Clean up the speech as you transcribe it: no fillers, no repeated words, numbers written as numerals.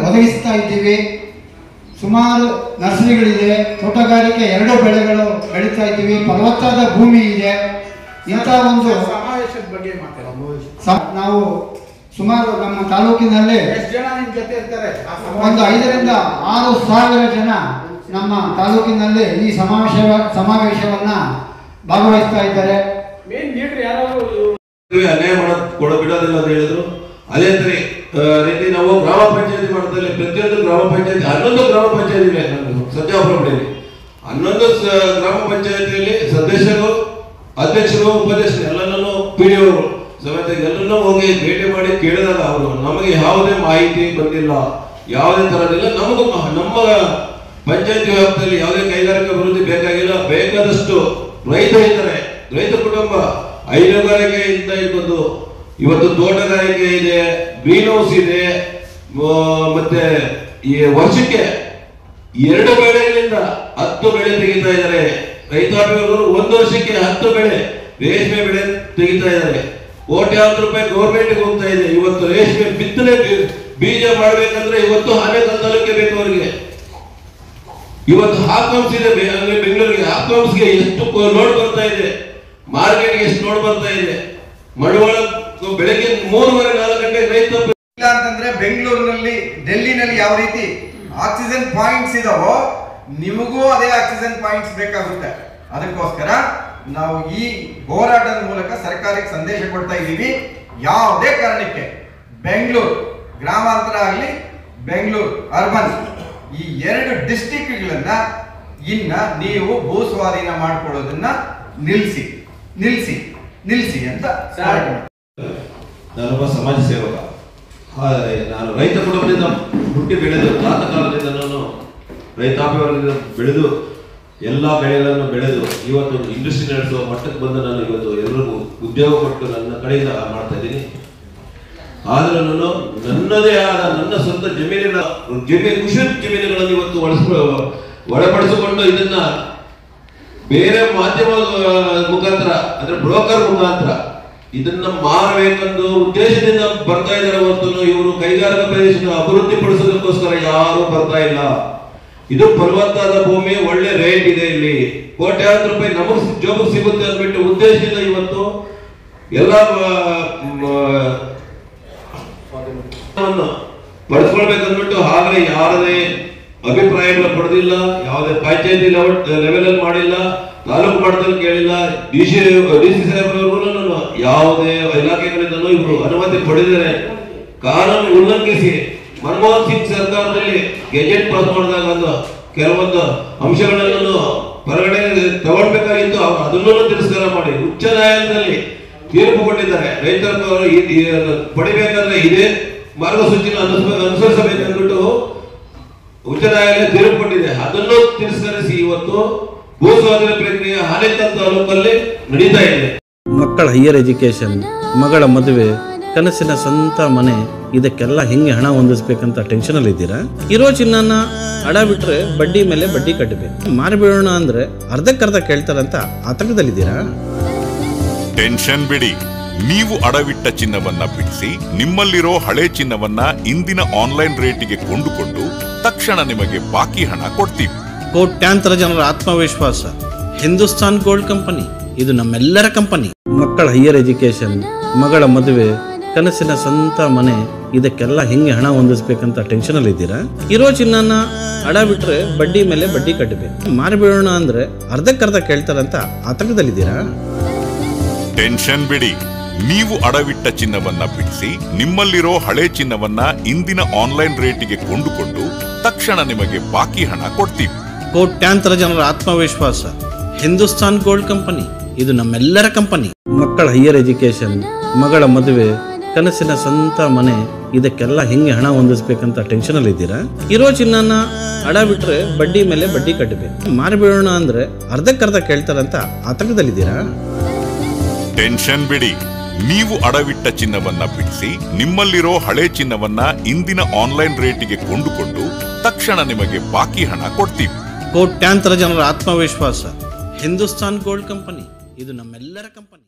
ಒದಗಿಸ್ತಾ ಇದ್ದೀವಿ. ಸುಮಾರು ನರ್ಸರಿಗಳಿದೆ, ತೋಟಗಾರಿಕೆ 2 ಬೆಳೆಗಳು ಬೆಳೀತಾ ಇದ್ದೀವಿ, ಫಲವತ್ತಾದ ಭೂಮಿ ಇದೆ. ಇಂಥ ಒಂದು ಸಮಾವೇಶದ ಬಗ್ಗೆ ನಾವು ಸುಮಾರು ನಮ್ಮ ತಾಲೂಕಿನಲ್ಲಿ ಒಂದು 5 ರಿಂದ 6 ಸಾವಿರ ಜನ ನಮ್ಮ ತಾಲೂಕಿನಲ್ಲಿ ಈ ಸಮಾವೇಶವನ್ನ ಭಾಗವಹಿಸ್ತಾ ಇದ್ದಾರೆ. ಅನ್ಯಾಯ ಬಿಡೋದಿಲ್ಲ ಅಂತ ಹೇಳಿದ್ರು. ಅದೇ ರೀತಿ ನಾವು ಗ್ರಾಮ ಪಂಚಾಯತಿ ಮಟ್ಟದಲ್ಲಿ ಪ್ರತಿಯೊಂದು ಗ್ರಾಮ ಪಂಚಾಯತಿ 11 ಗ್ರಾಮ ಪಂಚಾಯತಿ ಇದೆ ಸತ್ಯಾಪುರದಲ್ಲಿ. 11 ಗ್ರಾಮ ಪಂಚಾಯತಿಯಲ್ಲಿ ಸದಸ್ಯರು, ಅಧ್ಯಕ್ಷರು, ಉಪಾಧ್ಯಕ್ಷರು ಎಲ್ಲರನ್ನೂ PDO ಸಮೇತ ಎಲ್ಲರನ್ನೂ ಹೋಗಿ ಭೇಟಿ ಮಾಡಿ ಕೇಳಿದಾಗ ಅವರು ನಮಗೆ ಯಾವುದೇ ಮಾಹಿತಿ ಬಂದಿಲ್ಲ, ಯಾವುದೇ ತರದಿಲ್ಲ. ನಮಗೂ ನಮ್ಮ ಪಂಚಾಯತಿ ವ್ಯಾಪ್ತಿಯಲ್ಲಿ ಯಾವುದೇ ಕೈಗಾರಿಕಾ ಅಭಿವೃದ್ಧಿ ಬೇಕಾಗಿಲ್ಲ. ಬೇಕಾದಷ್ಟು ರೈತರು ಇದ್ದಾರೆ, ರೈತ ಕುಟುಂಬ ಹೈನುಗಾರಿಕೆಯಿಂದ ಇರ್ಬೋದು, ಇವತ್ತು ತೋಟಗಾರಿಕೆ ಇದೆ, ಗ್ರೀನ್ ಹೌಸ್ ಇದೆ, ಮತ್ತೆ ಈ ವರ್ಷಕ್ಕೆ 2 ಬೆಳೆಗಳಿಂದ 10 ಬೆಳೆ ತೆಗಿತಾ ಇದ್ದಾರೆ. ರೈತಾಪಿಗಳು 1 ವರ್ಷಕ್ಕೆ 10 ಬೆಳೆ ರೇಷ್ಮೆ ಬೆಳೆ ತೆಗಿತಾ ಇದ್ದಾರೆ. ಕೋಟ್ಯಾಂತರ ರೂಪಾಯಿ ಗೌರ್ಮೆಂಟ್ಗೆ ಹೋಗ್ತಾ ಇದೆ. ಇವತ್ತು ರೇಷ್ಮೆ ಬಿತ್ತನೆ ಬೀಜ ಮಾಡ್ಬೇಕಂದ್ರೆ ಇವತ್ತು ಆನೆಕಲ್ ಬೇಕು ಅವರಿಗೆ. ಇವತ್ತು ಹಾಕಮ್ಸ್ ಇದೆ ಬೆಂಗಳೂರಿಗೆ, ಹಾಕಮ್ಸ್ಗೆ ಎಷ್ಟು ಲೋಡ್ ಬರ್ತಾ ಇದೆ, ಮಾರ್ಕೆಟ್ಗೆ ಎಷ್ಟು ಲೋಡ್ ಬರ್ತಾ ಇದೆ. ಮಡವಾಳ ಬೆಳಗ್ಗೆ 3:30-4 ಗಂಟೆಗೆ ರೈತ ಇಲ್ಲ ಅಂತಂದ್ರೆ ಬೆಂಗಳೂರಿನಲ್ಲಿ, ಡೆಲ್ಲಿನಲ್ಲಿ ಯಾವ ರೀತಿ ಆಕ್ಸಿಜನ್ ಪಾಯಿಂಟ್ಸ್ ಇದಾವೋ ನಿಮಗೂ ಅದೇ ಆಕ್ಸಿಜನ್ ಪಾಯಿಂಟ್ಸ್ ಬೇಕಾಗುತ್ತೆ. ಅದಕ್ಕೋಸ್ಕರ ನಾವು ಈ ಹೋರಾಟದ ಮೂಲಕ ಸರ್ಕಾರಕ್ಕೆ ಸಂದೇಶ ಕೊಡ್ತಾ ಇದ್ದೀವಿ. ಯಾವುದೇ ಕಾರಣಕ್ಕೆ ಬೆಂಗಳೂರು ಗ್ರಾಮಾಂತರ ಆಗಲಿ, ಬೆಂಗಳೂರು ಅರ್ಬನ್, ಈ 2 ಡಿಸ್ಟ್ರಿಕ್ಟ್ಗಳನ್ನ ಇನ್ನ ನೀವು ಭೂ ಸ್ವಾಧೀನ ಮಾಡ್ಕೊಳ್ಳೋದನ್ನ ನಿಲ್ಲಿಸಿ ಅಂತ. ನಾನೊಬ್ಬ ಸಮಾಜ ಸೇವಕ. ನಾನು ರೈತ ಕುಟುಂಬದಿಂದ ಹುಟ್ಟಿ ಬೆಳೆದು, ತಾತ ಕಾಲದಿಂದ ನಾನು ರೈತಾಪಿ ವರ್ಗದಿಂದ ಬೆಳೆದು ಎಲ್ಲ ಬೆಳೆಗಳನ್ನು ಬೆಳೆದು ಇವತ್ತು ಇಂಡಸ್ಟ್ರಿ ನಡೆಸುವ ಮಟ್ಟಕ್ಕೆ ಬಂದು ನಾನು ಇವತ್ತು ಎಲ್ಲರಿಗೂ ಉದ್ಯೋಗ ಕೊಟ್ಟು ನನ್ನ ಕಡೆಯಿಂದ ಮಾಡ್ತಾ ಇದ್ದೀನಿ. ಆದ್ರೆ ನಾನು ನನ್ನದೇ ಆದ ನನ್ನ ಸ್ವಂತ ಕೃಷಿ ಜಮೀನುಗಳನ್ನು ಇವತ್ತು ಒಳಪಡಿಸಿಕೊಂಡು ಇದನ್ನ ಬೇರೆ ಮಾಧ್ಯಮ ಮುಖಾಂತರ ಅಂದ್ರೆ ಬ್ರೋಕರ್ ಮುಖಾಂತರ ಇದನ್ನ ಮಾರಬೇಕೆಂದು ಉದ್ದೇಶದಿಂದ ಬರ್ತಾ ಇದ್ದಾರೆ ಹೊರತು ಇವರು ಕೈಗಾರಿಕಾ ಪ್ರದೇಶದ ಅಭಿವೃದ್ಧಿ ಪಡಿಸೋದಕ್ಕೋಸ್ಕರ ಯಾರು ಬರ್ತಾ ಇಲ್ಲ. ಇದು ಫಲವತ್ತಾದ ಭೂಮಿ, ಒಳ್ಳೆ ರೇಟ್ ಇದೆ, ಇಲ್ಲಿ ಕೋಟ್ಯಾಂತರ ರೂಪಾಯಿ ನಮಗೆ ಜೋಬ್ ಸಿಗುತ್ತೆ ಅಂದ್ಬಿಟ್ಟು ಉದ್ದೇಶದಿಂದ ಇವತ್ತು ಎಲ್ಲ ಪಡಿಸ್ಕೊಳ್ಬೇಕಂದ್ಬಿಟ್ಟು ಆಗಲೇ ಯಾರದೇ ಅಭಿಪ್ರಾಯಗಳು ಪಡೆದಿಲ್ಲ, ಯಾವುದೇ ಪಂಚಾಯತಿ ಲೆವೆಲ್ ಅಲ್ಲಿ ಮಾಡಿಲ್ಲ, ತಾಲೂಕು ಮಟ್ಟದಲ್ಲಿ ಕೇಳಿಲ್ಲ, ಡಿ ಸಿ ಸಾಹೇಬ್ರವ್ರಿಗೂ ಯಾವುದೇ ಇಲಾಖೆಗಳಿಂದಲೂ ಇವರು ಅನುಮತಿ ಪಡೆದಿದ್ದಾರೆ. ಕಾನೂನು ಉಲ್ಲಂಘಿಸಿ ಮನಮೋಹನ್ ಸಿಂಗ್ ಸರ್ಕಾರದಲ್ಲಿ ಗೆಜೆಟ್ ಪಾಸ್ ಮಾಡಿದಾಗ ಕೆಲವೊಂದು ಅಂಶಗಳನ್ನು ಹೊರಗಡೆ ತಗೊಳ್ಬೇಕಾಗಿತ್ತು, ಅದನ್ನು ತಿರಸ್ಕಾರ ಮಾಡಿ ಉಚ್ಚ ನ್ಯಾಯಾಲಯದಲ್ಲಿ ತೀರ್ಪು ಕೊಟ್ಟಿದ್ದಾರೆ. ರೈತರು ಪಡಿಬೇಕಾದ್ರೆ ಇದೇ ಮಾರ್ಗಸೂಚಿನ ಅನುಸರಿಸಬೇಕಂದ್ಬಿಟ್ಟು ಉಚ್ಚ ನ್ಯಾಯಾಲಯ ತೀರ್ಪು ಕೊಟ್ಟಿದೆ. ಅದನ್ನು ತಿರಸ್ಕರಿಸಿ ಇವತ್ತು ಭೂ ಸ್ವಾಧೀನ ಪ್ರಕ್ರಿಯೆ ಆನೇಕಲ್ ತಾಲೂಕಲ್ಲಿ ನಡೀತಾ ಇದೆ. ಮಕ್ಕಳ ಹೈಯರ್ ಎಜುಕೇಶನ್, ಮಗಳ ಮದುವೆ, ಕನಸಿನ ಸ್ವಂತ ಮನೆ, ಇದಕ್ಕೆಲ್ಲ ಹೆಂಗೆ ಹಣ ಹೊಂದಿಸ್ಬೇಕಂತ ಟೆನ್ಷನ್ ಅಲ್ಲಿ ಇದ್ದೀರಾ? ಇರೋ ಚಿನ್ನನ ಅಡ ಬಿಟ್ರೆ ಬಡ್ಡಿ ಮೇಲೆ ಬಡ್ಡಿ ಕಟ್ಟಬೇಕು, ಮಾರಿಬಿಡೋಣ ಅಂದ್ರೆ ಅರ್ಧಕ್ಕರ್ಧ ಕೇಳ್ತಾರಂತ ಆತಂಕದಲ್ಲಿದ್ದೀರಾ? ಟೆನ್ಷನ್ ಬಿಡಿ, ನೀವು ಅಡವಿಟ್ಟ ಚಿನ್ನವನ್ನ ಬಿಡಿಸಿ ನಿಮ್ಮಲ್ಲಿರೋ ಹಳೆ ಚಿನ್ನವನ್ನ ಇಂದಿನ ಆನ್ಲೈನ್ ರೇಟಿಗೆ ಕೊಂಡುಕೊಂಡು ತಕ್ಷಣ ನಿಮಗೆ ಬಾಕಿ ಹಣ ಕೊಡ್ತೀವಿ. ಕೋಟ್ಯಾಂತರ ಜನರ ಆತ್ಮವಿಶ್ವಾಸ ಹಿಂದೂಸ್ತಾನ್ ಗೋಲ್ಡ್ ಕಂಪನಿ, ಇದು ನಮ್ಮೆಲ್ಲರ ಕಂಪನಿ. ಮಕ್ಕಳ ಹೈಯರ್ ಎಜುಕೇಶನ್, ಮಗಳ ಮದುವೆ, ಕನಸಿನ ಸ್ವಂತ ಮನೆ, ಇದಕ್ಕೆಲ್ಲ ಹೆಂಗೆ ಹಣ ಹೊಂದಿಸ್ಬೇಕಂತ ಟೆನ್ಷನ್ ಅಲ್ಲಿ ಇದ್ದೀರಾ? ಇರೋ ಚಿನ್ನನ ಅಡ ಬಿಟ್ರೆ ಬಡ್ಡಿ ಮೇಲೆ ಬಡ್ಡಿ ಕಟ್ಟಬೇಕು, ಮಾರಿಬಿಡೋಣ ಅಂದ್ರೆ ಅರ್ಧಕ್ಕರ್ಧ ಕೇಳ್ತಾರಂತ ಆತಂಕದಲ್ಲಿದ್ದೀರಾ? ಟೆನ್ಷನ್ ಬಿಡಿ, ನೀವು ಅಡವಿಟ್ಟ ಚಿನ್ನವನ್ನ ಬಿಡಿಸಿ ನಿಮ್ಮಲ್ಲಿರೋ ಹಳೆ ಚಿನ್ನವನ್ನ ಇಂದಿನ ಆನ್ಲೈನ್ ರೇಟಿಗೆ ಕೊಂಡುಕೊಂಡು ತಕ್ಷಣ ನಿಮಗೆ ಬಾಕಿ ಹಣ ಕೊಡ್ತೀವಿ. ಕೋಟ್ಯಾಂತರ ಜನರ ಆತ್ಮವಿಶ್ವಾಸ ಹಿಂದೂಸ್ತಾನ್ ಗೋಲ್ಡ್ ಕಂಪನಿ, ಇದು ನಮ್ಮೆಲ್ಲರ ಕಂಪನಿ. ಮಕ್ಕಳ ಹೈಯರ್ ಎಜುಕೇಶನ್, ಮಗಳ ಮದುವೆ, ಕನಸಿನ ಸ್ವಂತ ಮನೆ, ಇದಕ್ಕೆಲ್ಲ ಹೆಂಗೆ ಹಣ ಹೊಂದಿಸ್ಬೇಕಂತ ಟೆನ್ಷನ್ ಅಲ್ಲಿ ಇದ್ದೀರಾ? ಇರೋ ಚಿನ್ನನ ಅಡ ಬಿಟ್ರೆ ಬಡ್ಡಿ ಮೇಲೆ ಬಡ್ಡಿ ಕಟ್ಟಬೇಕು, ಮಾರಿಬಿಡೋಣ ಅಂದ್ರೆ ಅರ್ಧಕ್ಕರ್ಧ ಕೇಳ್ತಾರಂತ ಆತಂಕದಲ್ಲಿದ್ದೀರಾ? ಟೆನ್ಷನ್ ಬಿಡಿ, ನೀವು ಅಡವಿಟ್ಟ ಚಿನ್ನವನ್ನ ಬಿಡಿಸಿ ನಿಮ್ಮಲ್ಲಿರೋ ಹಳೆ ಚಿನ್ನವನ್ನ ಇಂದಿನ ಆನ್ಲೈನ್ ರೇಟಿಗೆ ಕೊಂಡುಕೊಂಡು ತಕ್ಷಣ ನಿಮಗೆ ಬಾಕಿ ಹಣ ಕೊಡ್ತೀವಿ. ಕೋಟ್ಯಾಂತರ ಜನರ ಆತ್ಮವಿಶ್ವಾಸ ಹಿಂದೂಸ್ತಾನ್ ಗೋಲ್ಡ್ ಕಂಪನಿ, ಇದು ನಮ್ಮೆಲ್ಲರ ಕಂಪನಿ.